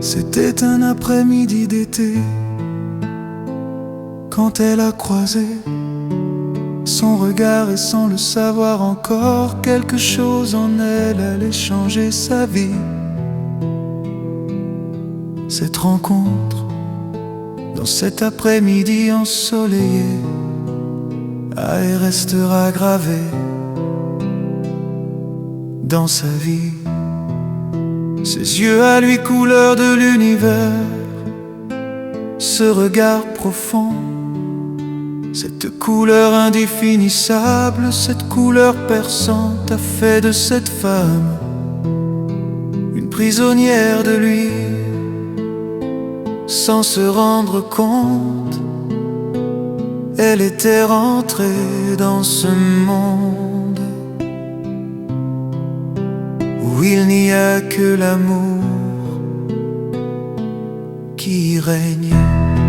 C'était un après-midi d'été, quand elle a croisé son regard, et sans le savoir encore, quelque chose en elle allait changer sa vie. Cette rencontre, dans cet après-midi ensoleillé, et restera gravée dans sa vie. Ses yeux à lui couleur de l'univers, ce regard profond, cette couleur indéfinissable, cette couleur perçante a fait de cette femme une prisonnière de lui. Sans se rendre compte, elle était rentrée dans ce monde où il n'y a que l'amour qui règne.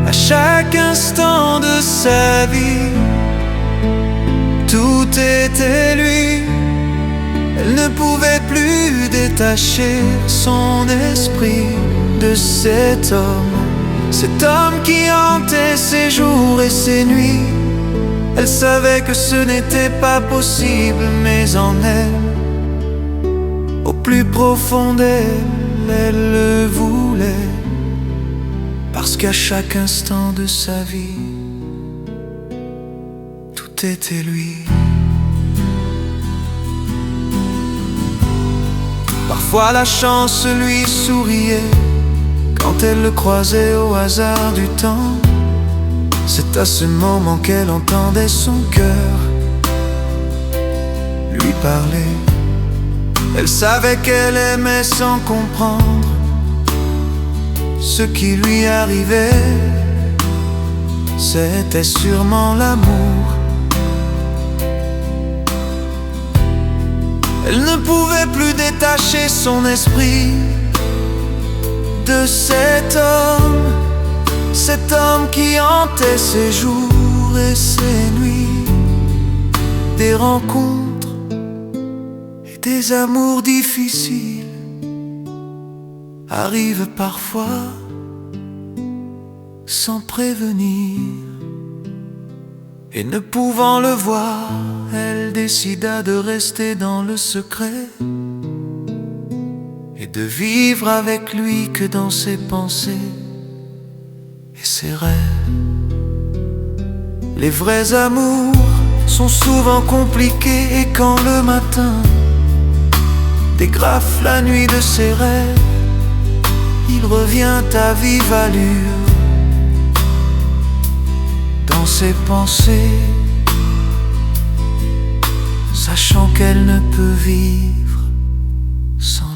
À chaque instant de sa vie, tout était lui. Elle ne pouvait plus détacher son esprit de cet homme qui hantait ses jours et ses nuits. Elle savait que ce n'était pas possible, mais en elle, au plus profond d'elle, elle le voulait. Parce qu'à chaque instant de sa vie, tout était lui. Parfois la chance lui souriait quand elle le croisait au hasard du temps. C'est à ce moment qu'elle entendait son cœur lui parler. Elle savait qu'elle aimait sans comprendre ce qui lui arrivait. C'était sûrement l'amour. Elle ne pouvait plus détacher son esprit de cet homme qui hantait ses jours et ses nuits. Des rencontres et des amours difficiles arrivent parfois sans prévenir. Et ne pouvant le voir, elle décida de rester dans le secret et de vivre avec lui que dans ses pensées et ses rêves. Les vrais amours sont souvent compliqués, et quand le matin dégrafe la nuit de ses rêves, il revient à vive allure dans ses pensées, sachant qu'elle ne peut vivre sans